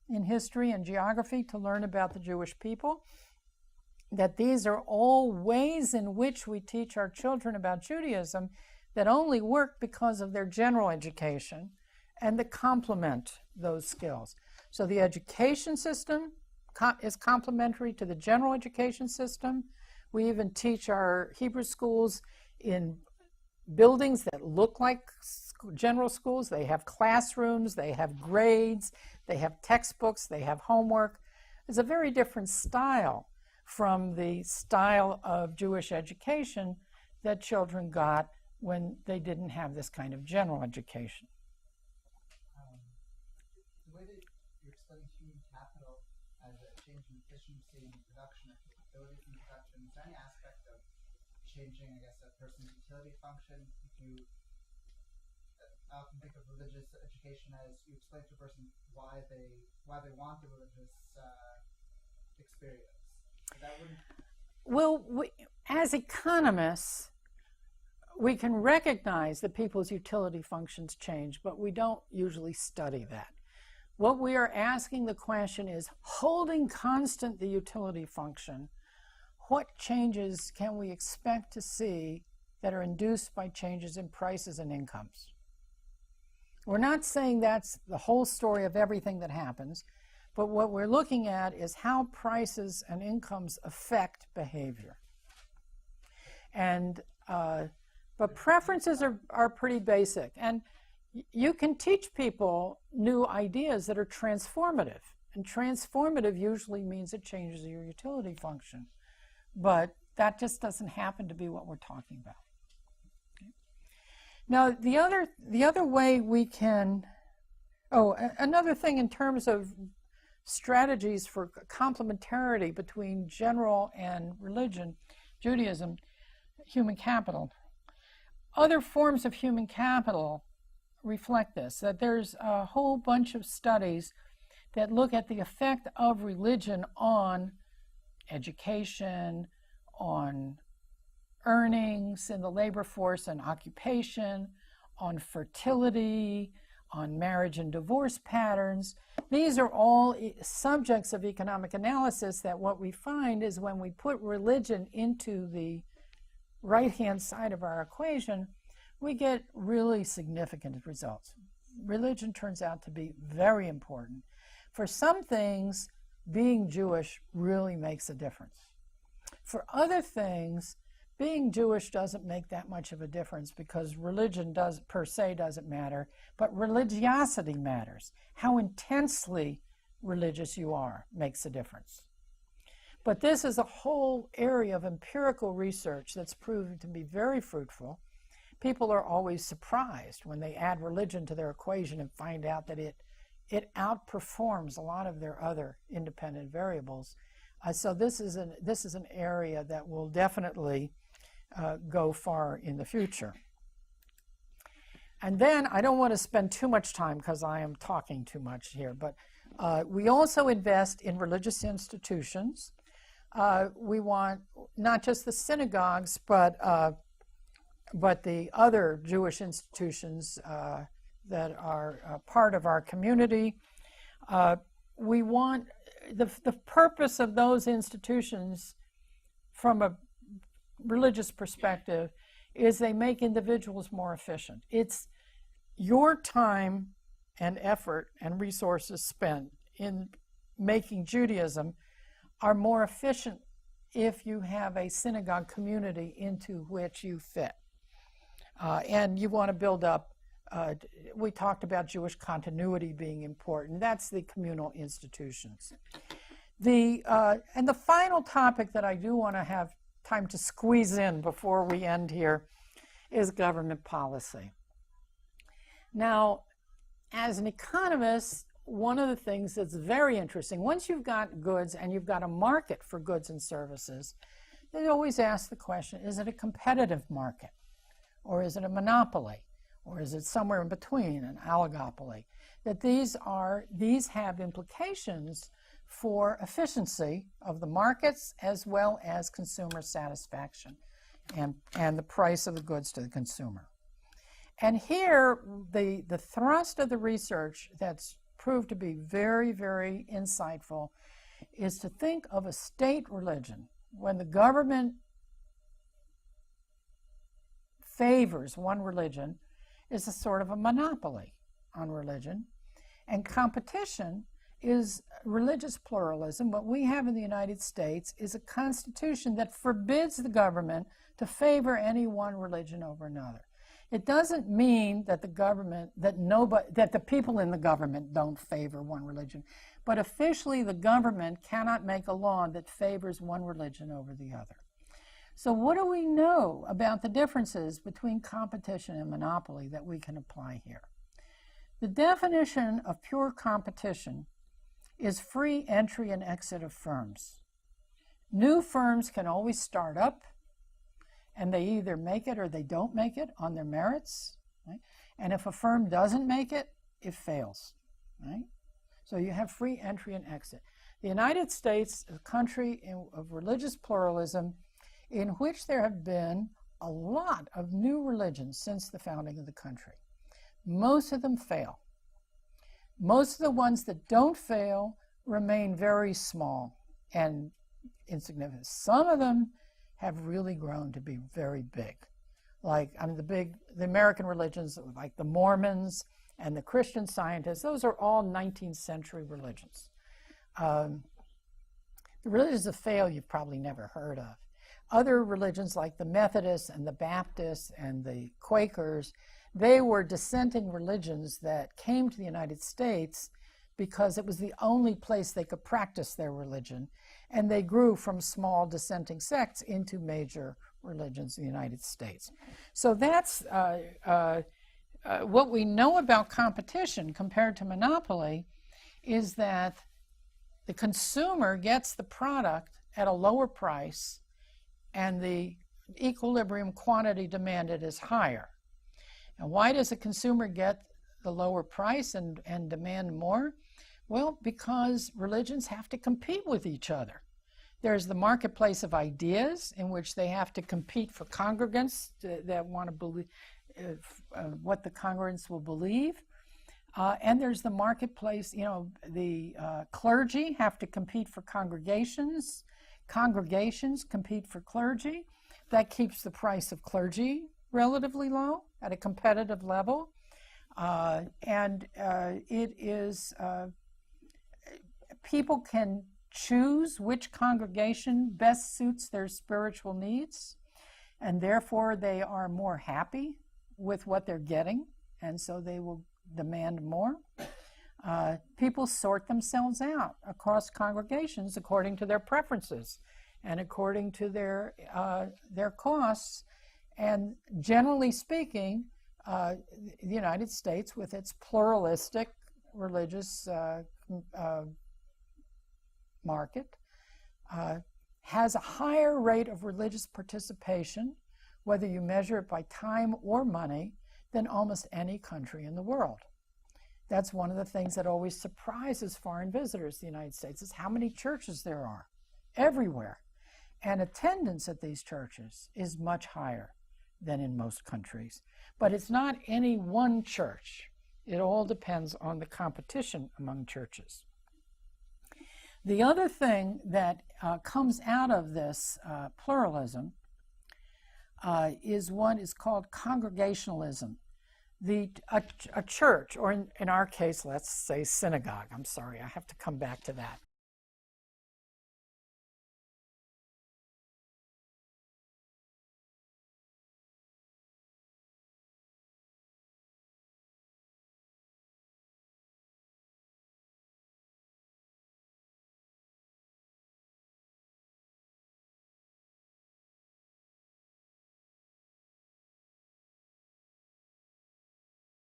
in history and geography to learn about the Jewish people, that these are all ways in which we teach our children about Judaism that only work because of their general education and that complement those skills. So the education system is complementary to the general education system. We even teach our Hebrew schools in buildings that look like general schools. They have classrooms, they have grades, they have textbooks, they have homework. It's a very different style from the style of Jewish education that children got when they didn't have this kind of general education. The way that you're explaining human capital as a change in efficiency and production, capability in production, is there any aspect of changing, I guess, a person's utility function? If you I often think of religious education as you explain to a person why they want the religious experience. That wouldn't... Well, as economists, we can recognize that people's utility functions change, but we don't usually study that. What we are asking the question is, holding constant the utility function, what changes can we expect to see that are induced by changes in prices and incomes? We're not saying that's the whole story of everything that happens, but what we're looking at is how prices and incomes affect behavior. And but preferences are pretty basic, and you can teach people new ideas that are transformative, and transformative usually means it changes your utility function, but that just doesn't happen to be what we're talking about. Okay. Now the other way we can, another thing in terms of strategies for complementarity between general and religion, Judaism, human capital. Other forms of human capital reflect this, that there's a whole bunch of studies that look at the effect of religion on education, on earnings in the labor force and occupation, on fertility, on marriage and divorce patterns. These are all subjects of economic analysis that what we find is when we put religion into the right-hand side of our equation, we get really significant results. Religion turns out to be very important. For some things, being Jewish really makes a difference. For other things, being Jewish doesn't make that much of a difference because religion per se doesn't matter, but religiosity matters. How intensely religious you are makes a difference. But this is a whole area of empirical research that's proven to be very fruitful. People are always surprised when they add religion to their equation and find out that it outperforms a lot of their other independent variables. So this is an area that will definitely go far in the future. And then I don't want to spend too much time because I am talking too much here, but we also invest in religious institutions. We want not just the synagogues, but the other Jewish institutions that are part of our community. We want the purpose of those institutions from a religious perspective is they make individuals more efficient. It's your time and effort and resources spent in making Judaism are more efficient if you have a synagogue community into which you fit. And you want to build up, we talked about Jewish continuity being important. That's the communal institutions. And the final topic that I do want to have time to squeeze in before we end here is government policy. Now, as an economist, one of the things that's very interesting, once you've got goods and you've got a market for goods and services, they always ask the question, is it a competitive market? Or is it a monopoly? Or is it somewhere in between, an oligopoly? That these have implications for efficiency of the markets as well as consumer satisfaction and the price of the goods to the consumer. And here, the thrust of the research that's proved to be very, very insightful is to think of a state religion when the government favors one religion is a sort of a monopoly on religion, and competition is religious pluralism. What we have in the United States is a constitution that forbids the government to favor any one religion over another. It doesn't mean that the people in the government don't favor one religion, but officially the government cannot make a law that favors one religion over the other. So what do we know about the differences between competition and monopoly that we can apply here? The definition of pure competition is free entry and exit of firms. New firms can always start up, and they either make it or they don't make it on their merits. Right? And if a firm doesn't make it, it fails. Right? So you have free entry and exit. The United States, a country of religious pluralism, in which there have been a lot of new religions since the founding of the country. Most of them fail. Most of the ones that don't fail remain very small and insignificant. Some of them have really grown to be very big. Like, the American religions, like the Mormons and the Christian Scientists, those are all 19th century religions. The religions that fail you've probably never heard of. Other religions like the Methodists and the Baptists and the Quakers, they were dissenting religions that came to the United States because it was the only place they could practice their religion, and they grew from small dissenting sects into major religions in the United States. So that's what we know about competition compared to monopoly is that the consumer gets the product at a lower price and the equilibrium quantity demanded is higher. And why does a consumer get the lower price and demand more? Well, because religions have to compete with each other. There's the marketplace of ideas in which they have to compete for congregants that want to believe what the congregants will believe. And there's the marketplace, the clergy have to compete for congregations. Congregations compete for clergy. That keeps the price of clergy relatively low at a competitive level. People can choose which congregation best suits their spiritual needs, and therefore they are more happy with what they're getting, and so they will demand more. People sort themselves out across congregations according to their preferences and according to their costs. And generally speaking, the United States, with its pluralistic religious market, has a higher rate of religious participation, whether you measure it by time or money, than almost any country in the world. That's one of the things that always surprises foreign visitors to the United States, is how many churches there are everywhere. And attendance at these churches is much higher than in most countries. But it's not any one church. It all depends on the competition among churches. The other thing that comes out of this pluralism is what is called congregationalism. A church, or in our case, let's say synagogue. I'm sorry, I have to come back to that.